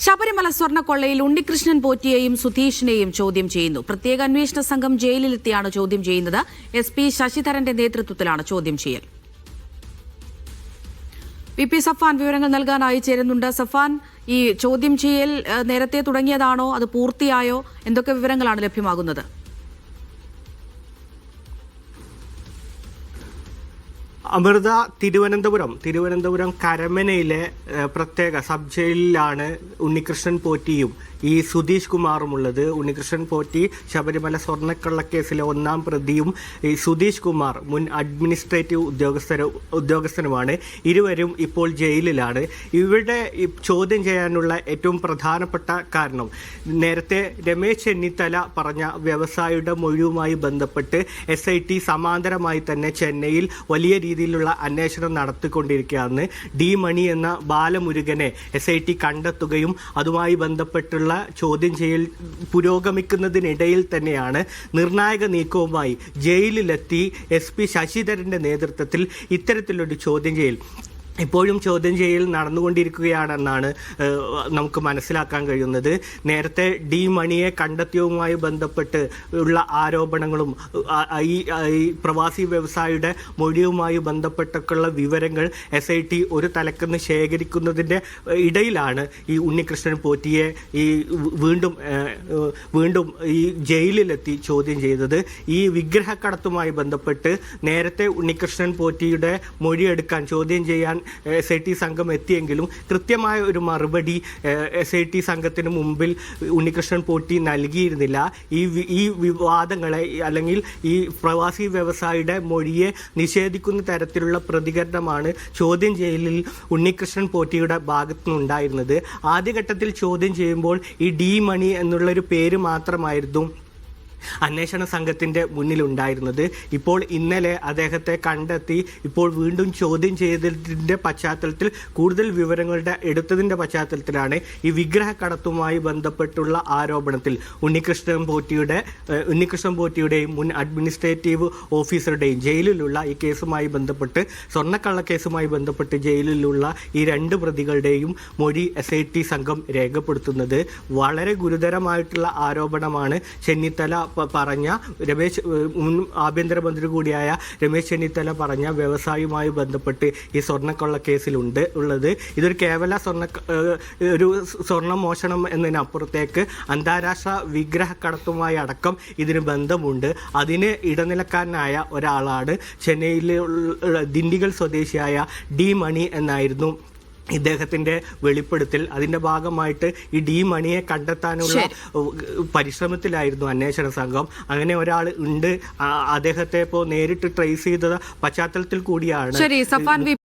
ശബരിമല സ്വർണ്ണക്കൊള്ളയിൽ ഉണ്ണികൃഷ്ണൻ പോറ്റിയെയും സുധീഷിനെയും ചോദ്യം ചെയ്യുന്നു. പ്രത്യേക അന്വേഷണ സംഘം ജയിലിലെത്തിയാണ് ചോദ്യം ചെയ്യുന്നത്. SP ശശിധരന്റെ നേതൃത്വത്തിലാണ് ചോദ്യം ചെയ്യൽ. VP സഫാൻ വിവരങ്ങൾ നൽകാനായി ചേരുന്നുണ്ട്. സഫാൻ, ഈ ചോദ്യം ചെയ്യൽ നേരത്തെ തുടങ്ങിയതാണോ, അത് പൂർത്തിയായോ? എന്തൊക്കെ വിവരങ്ങളാണ് ലഭ്യമാകുന്നത്? അമൃത, തിരുവനന്തപുരം കരമനയിലെ പ്രത്യേക സബ് ജയിലിലാണ് ഉണ്ണികൃഷ്ണൻ പോറ്റിയും ഈ സുധീഷ് കുമാറും ഉള്ളത്. ഉണ്ണികൃഷ്ണൻ പോറ്റി ശബരിമല സ്വർണ്ണക്കള്ളക്കേസിലെ 1ാം പ്രതിയും ഈ സുധീഷ് കുമാർ മുൻ അഡ്മിനിസ്ട്രേറ്റീവ് ഉദ്യോഗസ്ഥനുമാണ്. ഇരുവരും ഇപ്പോൾ ജയിലിലാണ്. ഇവരുടെ ചോദ്യം ചെയ്യാനുള്ള ഏറ്റവും പ്രധാനപ്പെട്ട കാരണം, നേരത്തെ രമേശ് ചെന്നിത്തല പറഞ്ഞ വ്യവസായിയുടെ മൊഴിയുമായി ബന്ധപ്പെട്ട് SIT സമാന്തരമായി തന്നെ ചെന്നൈയിൽ വലിയ രീതിയിലുള്ള അന്വേഷണം നടത്തിക്കൊണ്ടിരിക്കുകയാണ്. ഡി മണി എന്ന ബാലമുരുകനെ SIT കണ്ടെത്തുകയും അതുമായി ബന്ധപ്പെട്ടുള്ള ചോദ്യം ചെയ്യൽ പുരോഗമിക്കുന്നതിനിടയിൽ തന്നെയാണ് നിർണായക നീക്കവുമായി ജയിലിലെത്തി SP ശശിധരന്റെ നേതൃത്വത്തിൽ ഇത്തരത്തിലൊരു ചോദ്യം ചെയ്യൽ ഇപ്പോഴും ചോദ്യം ചെയ്യൽ നടന്നുകൊണ്ടിരിക്കുകയാണെന്നാണ് നമുക്ക് മനസ്സിലാക്കാൻ കഴിയുന്നത്. നേരത്തെ ഡി മണിയെ കണ്ടെത്തിയതുമായി ബന്ധപ്പെട്ട് ഉള്ള ആരോപണങ്ങളും ഈ പ്രവാസി വ്യവസായിയുടെ മൊഴിയുമായി ബന്ധപ്പെട്ടൊക്കെയുള്ള വിവരങ്ങൾ SIT ഒരു തലക്കുന്ന് ശേഖരിക്കുന്നതിൻ്റെ ഇടയിലാണ് ഈ ഉണ്ണികൃഷ്ണൻ പോറ്റിയെ ഈ വീണ്ടും ഈ ജയിലിലെത്തി ചോദ്യം ചെയ്തത്. ഈ വിഗ്രഹക്കടത്തുമായി ബന്ധപ്പെട്ട് നേരത്തെ ഉണ്ണികൃഷ്ണൻ പോറ്റിയുടെ മൊഴിയെടുക്കാൻ ചോദ്യം ചെയ്യാൻ SIT സംഘം എത്തിയെങ്കിലും കൃത്യമായ ഒരു മറുപടി SIT സംഘത്തിന് മുമ്പിൽ ഉണ്ണികൃഷ്ണൻ പോറ്റി നൽകിയിരുന്നില്ല. ഈ വിവാദങ്ങളെ അല്ലെങ്കിൽ ഈ പ്രവാസി വ്യവസായിയുടെ മൊഴിയെ നിഷേധിക്കുന്ന തരത്തിലുള്ള പ്രതികരണമാണ് ചോദ്യം ചെയ്യലിൽ ഉണ്ണികൃഷ്ണൻ പോറ്റിയുടെ ഭാഗത്തുനിന്നുണ്ടായിരുന്നത്. ആദ്യഘട്ടത്തിൽ ചോദ്യം ചെയ്യുമ്പോൾ ഈ ഡി മണി എന്നുള്ളൊരു പേര് മാത്രമായിരുന്നു അന്വേഷണ സംഘത്തിൻ്റെ മുന്നിലുണ്ടായിരുന്നത്. ഇപ്പോൾ ഇന്നലെ അദ്ദേഹത്തെ കണ്ടെത്തി ഇപ്പോൾ വീണ്ടും ചോദ്യം ചെയ്തതിൻ്റെ പശ്ചാത്തലത്തിൽ കൂടുതൽ വിവരങ്ങളുടെ എടുത്തതിൻ്റെ പശ്ചാത്തലത്തിലാണ് ഈ വിഗ്രഹക്കടത്തുമായി ബന്ധപ്പെട്ടുള്ള ആരോപണത്തിൽ ഉണ്ണികൃഷ്ണൻ പോറ്റിയുടെയും മുൻ അഡ്മിനിസ്ട്രേറ്റീവ് ഓഫീസറുടെയും ജയിലിലുള്ള ഈ കേസുമായി ബന്ധപ്പെട്ട് സ്വർണ്ണക്കള്ളക്കേസുമായി ബന്ധപ്പെട്ട് ജയിലിലുള്ള ഈ 2 പ്രതികളുടെയും മൊഴി SIT സംഘം രേഖപ്പെടുത്തുന്നത്. വളരെ ഗുരുതരമായിട്ടുള്ള ആരോപണമാണ് ചെന്നിത്തല പറഞ്ഞ മുൻ ആഭ്യന്തരമന്ത്രി കൂടിയായ രമേശ് ചെന്നിത്തല പറഞ്ഞ വ്യവസായവുമായി ബന്ധപ്പെട്ട് ഈ സ്വർണ്ണക്കൊള്ള കേസിലുള്ളത്. ഇതൊരു കേവല സ്വർണ്ണ മോഷണം എന്നതിനപ്പുറത്തേക്ക് അന്താരാഷ്ട്ര വിഗ്രഹക്കടത്തുമായി അടക്കം ഇതിന് ബന്ധമുണ്ട്. അതിന് ഇടനിലക്കാരനായ ഒരാളാണ് ചെന്നൈയിലെ ദിണ്ടിഗൽ സ്വദേശിയായ ഡി മണി എന്നായിരുന്നു ഇദ്ദേഹത്തിൻ്റെ വെളിപ്പെടുത്തൽ. അതിൻ്റെ ഭാഗമായിട്ട് ഈ ഡി മണിയെ കണ്ടെത്താനുള്ള പരിശ്രമത്തിലായിരുന്നു അന്വേഷണ സംഘം. അങ്ങനെ ഒരാൾ ഉണ്ട്, അദ്ദേഹത്തെ ഇപ്പോൾ നേരിട്ട് ട്രേസ് ചെയ്ത പശ്ചാത്തലത്തിൽ കൂടിയാണ്